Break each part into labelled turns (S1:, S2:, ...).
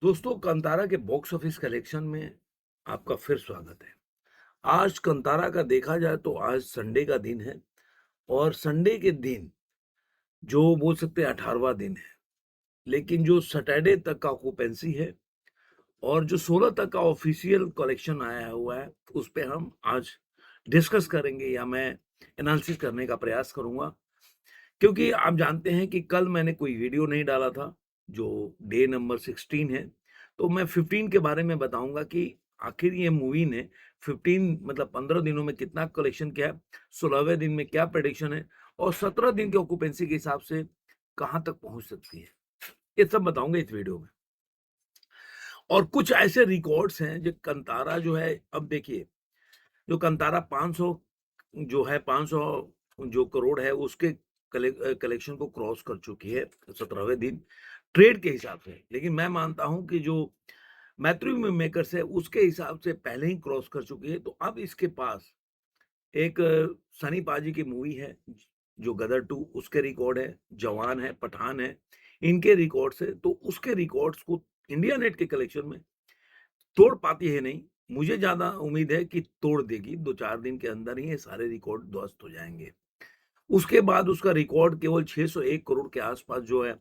S1: दोस्तों, कंतारा के box office collection में आपका फिर स्वागत है। आज कंतारा का देखा जाए तो आज संडे का दिन है और संडे के दिन जो बोल सकते हैं 18वां दिन है। लेकिन जो सैटरडे तक का ऑक्यूपेंसी है और जो 16 तक का ऑफिशियल कलेक्शन आया हुआ है, उस पे हम आज डिस्कस करेंगे या मैं एनालिसिस करने का प्रयास करूँगा। क्योंकि आप जानते हैं कि कल मैंने कोई वीडियो नहीं डाला था, जो डे नंबर 16 है, तो मैं 15 के बारे में बताऊँगा कि आखिर ये मूवी ने 15 मतलब 15 दिनों में कितना कलेक्शन किया है, 16वें दिन में क्या प्रेडिक्शन है और 17 दिन के ऑक्यूपेंसी के हिसाब से कहाँ तक पहुँच सकती है। ये सब बताऊँगा इस वीडियो में। और कुछ ऐसे रिकॉर्ड्स हैं जो कंतारा जो है, अब देखिए, जो कंतारा 500 जो है 500 जो करोड़ है उसके कलेक्शन को क्रॉस कर चुकी है 17वें दिन ट्रेड के हिसाब से। लेकिन मैं मानता हूं कि जो मैथ्यू मेकर्स है उसके हिसाब से पहले ही क्रॉस कर चुकी है। तो अब इसके पास एक सनी पाजी की मूवी है जो गदर 2, उसके रिकॉर्ड है, जवान है, पठान है, इनके रिकॉर्ड्स है। तो उसके रिकॉर्ड्स को इंडिया नेट के कलेक्शन में तोड़ पाती है नहीं। मुझे ज़्यादा उम्मीद है कि तोड़ देगी, 2-4 दिन के अंदर ही ये सारे रिकॉर्ड ध्वस्त हो जाएँगे। उसके बाद उसका रिकॉर्ड केवल 601 करोड़ के आस-पास जो है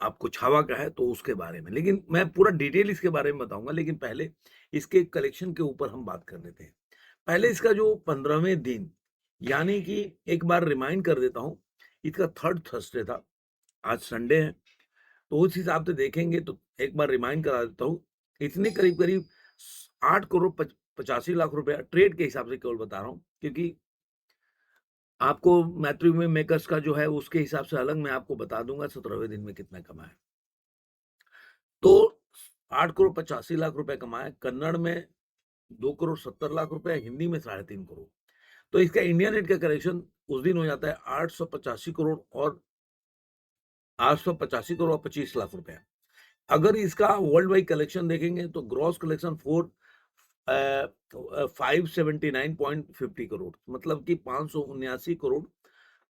S1: आपको छावा का है, तो उसके बारे में। लेकिन मैं पूरा डिटेल इसके बारे में बताऊँगा, लेकिन पहले इसके कलेक्शन के ऊपर हम बात कर लेते हैं। पहले इसका जो 15वें दिन, यानी कि एक बार रिमाइंड कर देता हूँ, इसका 3rd थर्सडे था, आज संडे है। तो उस हिसाब से देखेंगे तो एक बार रिमाइंड करा देता हूँ, इसने करीब-करीब 8 करोड़ 85 लाख रुपया ट्रेड के हिसाब से केवल बता रहा हूँ, क्योंकि आपको मैथ्यू में मेकर्स का जो है उसके हिसाब से अलग मैं आपको बता दूँगा 17वें दिन में कितना कमाया। तो 8 करोड़ 85 लाख रुपए कमाए, कन्नड़ में 2 करोड़ 70 लाख रुपए, हिंदी में 3.5 करोड़। तो इसका इंडिया नेट का कलेक्शन उस दिन हो जाता है 885 करोड़ और 885 करोड़ 25 लाख रुपए। अगर इसका वर्ल्ड वाइड कलेक्शन देखेंगे तो ग्रॉस कलेक्शन 579.50 करोड़, मतलब कि 579 करोड़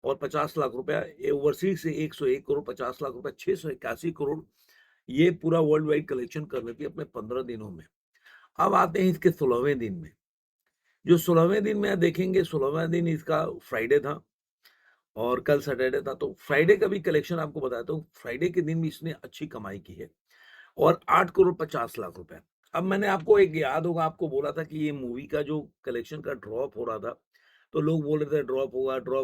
S1: और 50 लाख रुपया। ये ओवरसीज से 101 करोड़ 50 लाख रुपया, 681 करोड़ ये पूरा वर्ल्ड वाइड कलेक्शन कर लेती है अपने 15 दिनों में। अब आते हैं इसके 16वें दिन में। जो 16वें दिन में देखेंगे, 16वां दिन इसका फ्राइडे था और कल सैटरडे था। तो फ्राइडे का भी कलेक्शन आपको बताता हूँ। फ्राइडे के दिन भी इसने अच्छी कमाई की है और 8 करोड़ 50 लाख रुपए। अब मैंने आपको एक याद होगा, आपको बोला था कि ये मूवी का जो कलेक्शन का ड्रॉप हो रहा था, तो लोग बोल रहे थे ड्रॉप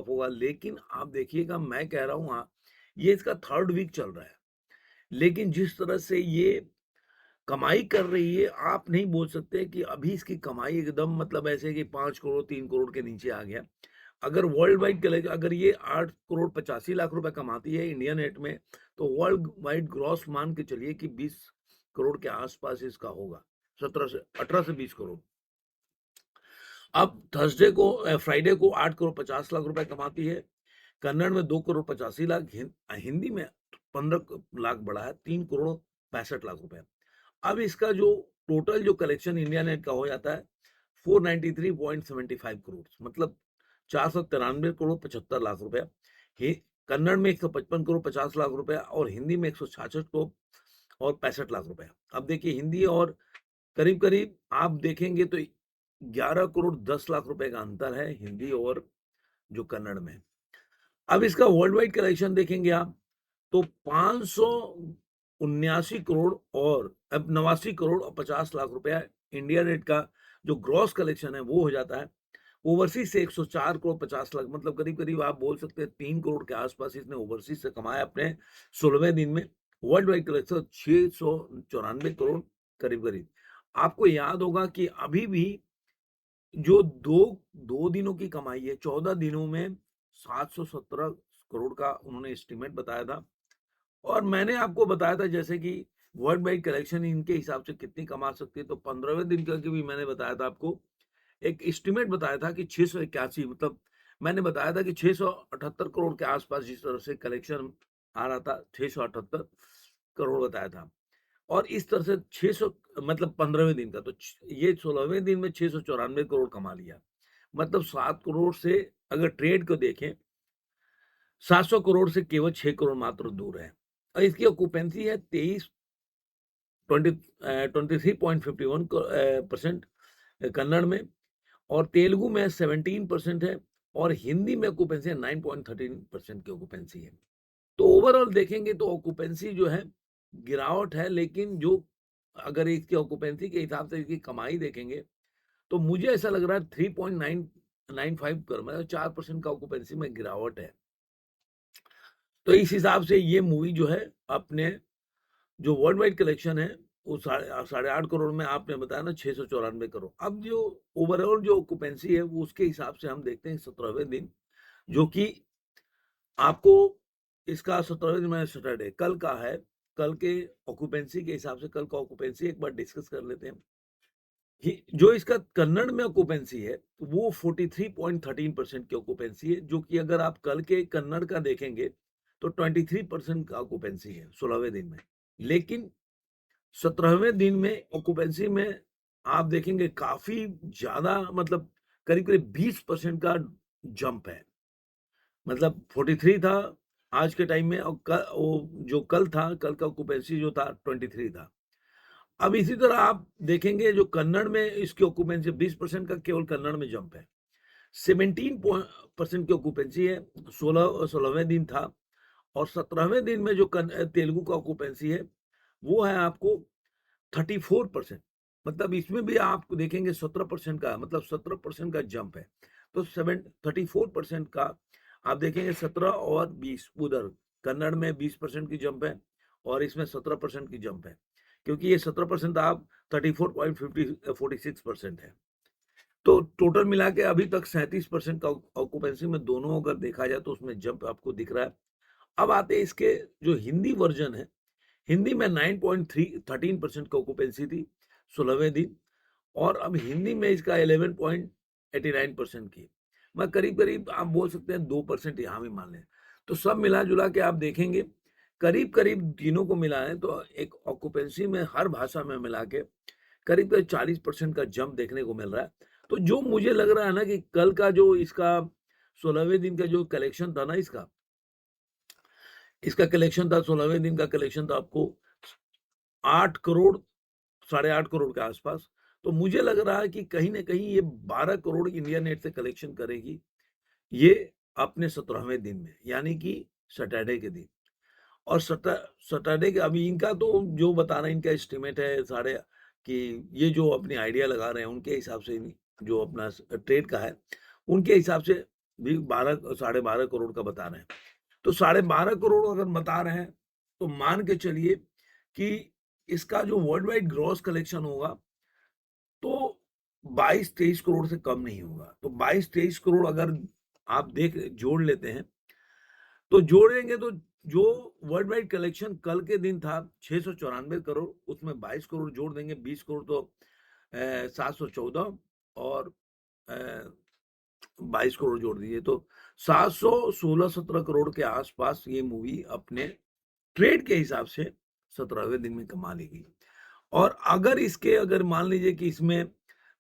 S1: होगा। लेकिन आप देखिएगा, मैं कह रहा हूँ हाँ, ये इसका 3rd वीक चल रहा है। लेकिन जिस तरह से ये कमाई कर रही है, आप नहीं बोल सकते कि अभी इसकी कमाई एकदम मतलब ऐसे कि 5 करोड़ 3 करोड़ के नीचे आ गया। अगर वर्ल्ड वाइड कलेक्शन, अगर ये 8 करोड़ 85 लाख रुपए कमाती है इंडिया नेट में, तो वर्ल्ड वाइड ग्रॉस मान के चलिए कि 20 करोड़ के आसपास इसका होगा, 17 से 18 से 20 करोड़। अब थर्सडे को फ्राइडे को 8 करोड़ 50 लाख रुपए कमाती है, कन्नड़ में 2 करोड़ 85 लाख, हिंदी में 15 लाख बढ़ा है, 3 करोड़ 65 लाख रुपए। अब इसका जो टोटल जो कलेक्शन इंडिया नेट का हो जाता है 493.75 करोड़, मतलब 493 करोड़ 75 लाख रुपया। कन्नड़ में 155 करोड़ 50 लाख रुपया और हिंदी में 166 करोड़ और 65 लाख रुपया। अब देखिए, हिंदी और करीब करीब आप देखेंगे तो 11 करोड़ 10 लाख रुपए का अंतर है हिंदी और जो कन्नड़ में। अब इसका वर्ल्ड वाइड कलेक्शन देखेंगे आप, तो 579 करोड़ और अब 89 करोड़ और 50 लाख रुपया इंडिया नेट का जो ग्रॉस कलेक्शन है वो हो जाता है। ओवरसीज से 104 करोड़ 50 लाख, मतलब करीब करीब आप बोल सकते हैं 3 करोड़ के आसपास इसने ओवरसीज से कमाया अपने 16वें दिन में। वर्ल्ड वाइड कलेक्शन 694 करोड़ करीब करीब। आपको याद होगा कि अभी भी जो दो दिनों की कमाई है, 14 दिनों में 717 करोड़ का उन्होंने एस्टिमेट बताया था। और मैंने आपको बताया था जैसे कि वर्ल्ड वाइड कलेक्शन इनके हिसाब से कितनी कमा सकती है, तो 15वें दिन का भी मैंने बताया था आपको, एक एस्टिमेट बताया था कि 681, मतलब मैंने बताया था कि 678 करोड़ के आसपास जिस तरह से कलेक्शन आ रहा था, 678 करोड़ बताया था। और इस तरह से 600, मतलब 15वें दिन का, तो ये 16वें दिन में 694 करोड़ कमा लिया। मतलब 7 करोड़ से, अगर ट्रेड को देखें, 700 करोड़ से केवल 6 करोड़ मात्र दूर है। और इसकी ऑक्यूपेंसी है 23.51% कन्नड़ में, और तेलुगु में 17% है, और हिंदी में ऑक्यूपेंसी 9.13% की ऑक्यूपेंसी है। तो ओवरऑल देखेंगे तो ऑक्यूपेंसी जो है गिरावट है, लेकिन जो अगर इसकी ऑक्यूपेंसी के हिसाब से इसकी कमाई देखेंगे तो मुझे ऐसा लग रहा है 3.995 कर, मतलब 4% का ऑक्यूपेंसी में गिरावट है। तो इस हिसाब से ये मूवी जो है अपने जो वर्ल्ड वाइड कलेक्शन है वो 8.5 करोड़ में, आपने बताया ना 694 करोड़। अब जो ओवरऑल जो ऑक्यूपेंसी है वो उसके हिसाब से हम देखते हैं 17वें दिन, जो कि आपको इसका 17वें दिन में सैटरडे कल का है, कल के ऑक्यूपेंसी के हिसाब से कल का ऑक्यूपेंसी एक बार डिस्कस कर लेते हैं। जो इसका कन्नड़ में ऑक्यूपेंसी है वो 43.13% की ऑक्यूपेंसी है, जो कि अगर आप कल के कन्नड़ का देखेंगे तो 23% का ऑक्यूपेंसी है 16वें दिन में। लेकिन 17वें दिन में ऑक्यूपेंसी में आप देखेंगे काफी ज्यादा, मतलब करीब करीब 20% का जंप है। मतलब 43 था आज के टाइम में, और वो जो कल था, कल का ऑक्यूपेंसी जो था 23 था। अब इसी तरह आप देखेंगे जो कन्नड़ में इसकी ऑक्यूपेंसी 20% का केवल कन्नड़ में जंप है। 17% की ऑक्यूपेंसी है, 16वें दिन था। और 17वें दिन में जो तेलुगु का ऑक्यूपेंसी है वो है आपको 34%। मतलब इसमें भी आप देखेंगे 17% का, मतलब 17% का जंप है। तो 34% का आप देखेंगे 17 और 20 उधर कन्नड़ में 20% की जंप है, और इसमें 17% की जंप है, क्योंकि ये 17% आप 34.46% है। तो टोटल मिला के अभी तक 37% का ऑक्यूपेंसी में दोनों अगर देखा जाए तो उसमें जंप आपको दिख रहा है। अब आते हैं इसके जो हिंदी वर्जन है, हिंदी में 9.13% का ऑक्यूपेंसी थी 16वें दिन, और अब हिंदी में इसका 11.89% की, मैं करीब करीब आप बोल सकते हैं 2% यहाँ भी मान लें। तो सब मिला जुला के आप देखेंगे करीब करीब तीनों को मिला है तो एक ऑक्यूपेंसी में हर भाषा में मिला के करीब करीब 40% का जंप देखने को मिल रहा है। तो जो मुझे लग रहा है ना कि कल का जो इसका 16वें दिन का जो कलेक्शन था ना, इसका कलेक्शन था 16वें दिन का कलेक्शन था आपको 8 करोड़, 8.5 करोड़ के आसपास। तो मुझे लग रहा है कि कहीं ना कहीं ये 12 करोड़ इंडिया नेट से कलेक्शन करेगी ये अपने 17वें दिन में, यानी कि सैटरडे के दिन। और सैटरडे के अभी इनका तो जो बता रहे हैं इनका एस्टिमेट है सारे, कि ये जो अपनी आइडिया लगा रहे हैं उनके हिसाब से जो अपना ट्रेड का है उनके हिसाब से भी 12 करोड़ का बता रहे हैं। तो 12.5 करोड़ अगर बता रहे हैं तो मान के चलिए कि इसका जो वर्ल्ड वाइड ग्रॉस कलेक्शन होगा तो 22-23 करोड़ से कम नहीं होगा। तो 22-23 करोड़ अगर आप जोड़ लेते हैं, तो जोड़ेंगे तो जो वर्ल्ड वाइड कलेक्शन कल के दिन था 694 करोड़, उसमें 22 करोड़ जोड़ देंगे, 20 करोड़ तो 714, और 22 करोड़ जोड़ दीजिए तो 716-17 करोड़ के आसपास ये मूवी अपने ट्रेड के हिसाब से 17वें दिन में कमा लेगी। और अगर मान लीजिए कि इसमें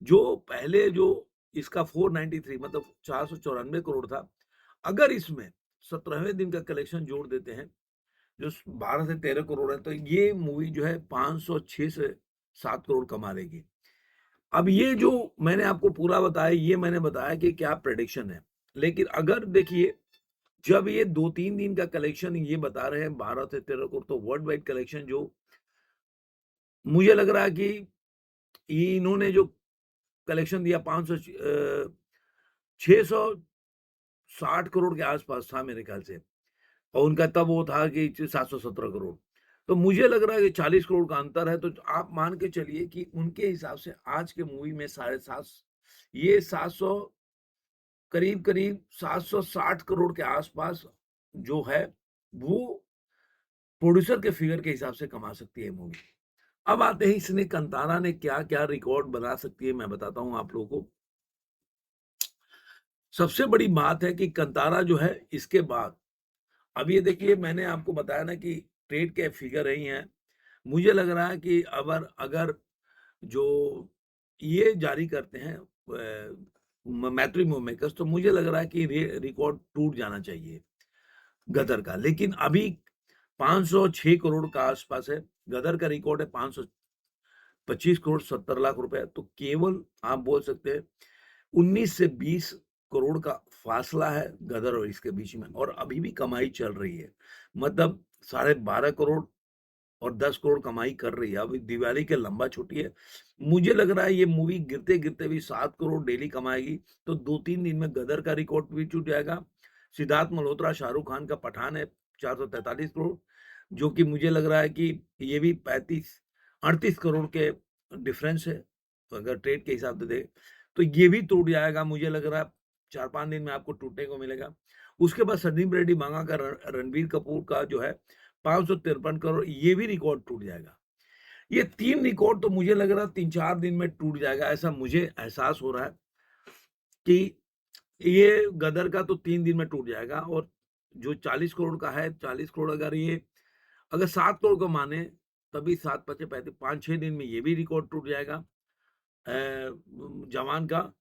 S1: जो पहले जो इसका 493 मतलब 494 करोड़ था, अगर इसमें 17वें दिन का कलेक्शन जोड़ देते हैं जो 12 से 13 करोड़ है, तो ये मूवी जो है 506 से 7 करोड़ कमा लेगी। अब ये जो मैंने आपको पूरा बताया, ये मैंने बताया कि क्या प्रेडिक्शन है। लेकिन अगर देखिए जब ये 2-3 दिन का कलेक्शन ये बता रहे हैं 12 से 13 करोड़, तो वर्ल्ड वाइड कलेक्शन जो मुझे लग रहा है कि ये इन्होंने जो कलेक्शन दिया 660 करोड़ के आसपास था मेरे ख्याल से, और उनका तब वो था कि 717 करोड़। तो मुझे लग रहा है कि 40 करोड़ का अंतर है। तो आप मान के चलिए कि उनके हिसाब से आज के मूवी में 7.5 ये 700 करीब करीब 760 करोड़ के आसपास जो है वो प्रोड्यूसर के फिगर के हिसाब से कमा सकती है मूवी। अब आते हैं इसने कंतारा ने क्या क्या रिकॉर्ड बना सकती है, मैं बताता हूं आप लोगों को। सबसे बड़ी बात है कि कंतारा जो है इसके बाद, अब ये देखिए मैंने आपको बताया ना कि ट्रेड के फिगर रही हैं, मुझे लग रहा है कि अगर अगर जो ये जारी करते हैं मैट्रिमो मेकर्स, तो मुझे लग रहा है कि रिकॉर्ड टूट जाना चाहिए गदर का। लेकिन अभी 506 करोड़ का आसपास है। गदर का रिकॉर्ड है 525 करोड़ 70 लाख रुपए। तो केवल आप बोल सकते हैं 19 से 20 करोड़ का फासला है गदर और इसके बीच में, और अभी भी कमाई चल रही है। मतलब 12.5 करोड़ और 10 करोड़ कमाई कर रही है। अभी दिवाली के लंबा छुट्टी है, मुझे लग रहा है ये मूवी गिरते गिरते भी 7 करोड़ डेली कमाएगी। तो 2-3 दिन में गदर का रिकॉर्ड भी टूट जाएगा। सिद्धार्थ मल्होत्रा शाहरुख खान का पठान है 443 करोड़, जो कि मुझे लग रहा है कि ये भी 35-38 करोड़ के डिफरेंस है, तो अगर ट्रेड के हिसाब से देखें तो ये भी टूट जाएगा। मुझे लग रहा है 4-5 दिन में आपको टूटने को मिलेगा। उसके बाद संदीप रेड्डी मांगा का रणबीर कपूर का जो है 553 करोड़, ये भी रिकॉर्ड टूट जाएगा। ये 3 रिकॉर्ड तो मुझे लग रहा है 3-4 दिन में टूट जाएगा, ऐसा मुझे एहसास हो रहा है कि ये गदर का तो 3 दिन में टूट जाएगा। और जो 40 करोड़ का है, 40 करोड़ अगर 7 करोड़ को माने, तभी 7 पचे 35, 5-6 दिन में ये भी रिकॉर्ड टूट जाएगा जवान का।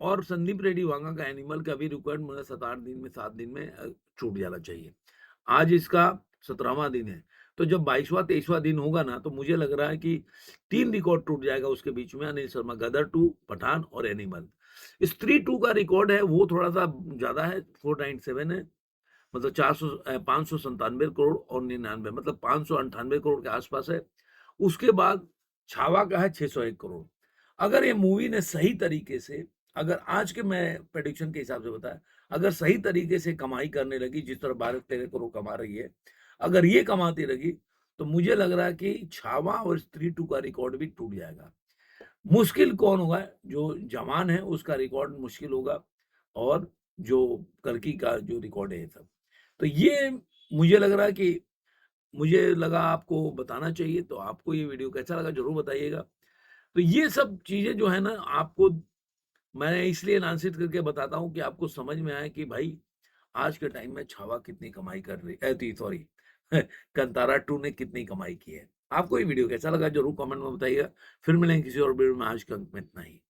S1: और संदीप रेड्डी वांगा का एनिमल का भी रिकॉर्ड मुझे 7-8 दिन में, 7 दिन में छूट जाना चाहिए। आज इसका 17वां दिन है, तो जब 22वां 23वां दिन होगा ना, तो मुझे लग रहा है कि 3 रिकॉर्ड टूट जाएगा उसके बीच में, अनिल शर्मा, गदर 2, पठान और एनिमल। स्त्री 2 का रिकॉर्ड है वो थोड़ा सा ज्यादा है, 497 है, मतलब 597 करोड़ और 99, मतलब 598 करोड़ के आसपास है। उसके बाद छावा का है 601 करोड़। अगर ये मूवी ने सही तरीके से, अगर आज के मैं प्रेडिक्शन के हिसाब से बताया, अगर सही तरीके से कमाई करने लगी जिस तरह 12-13 करोड़ कमा रही है, अगर ये कमाती रही, तो मुझे लग रहा है कि छावा और स्त्री 2 का रिकॉर्ड भी टूट जाएगा। मुश्किल कौन होगा? जो जवान है उसका रिकॉर्ड मुश्किल होगा, और जो कर्की का जो रिकॉर्ड है सब। तो ये मुझे लग रहा है कि मुझे लगा आपको बताना चाहिए। तो आपको ये वीडियो कैसा लगा जरूर बताइएगा। तो ये सब चीजें जो है ना, आपको मैं इसलिए नानसित करके बताता हूँ कि आपको समझ में आए कि भाई आज के टाइम में छावा कितनी कमाई कर रही है, सॉरी कंतारा 2 ने कितनी कमाई की है। आपको ये वीडियो कैसा लगा जरूर कमेंट में बताइएगा। फिर मिलेंगे किसी और वीडियो में। आज के अंत में इतना ही।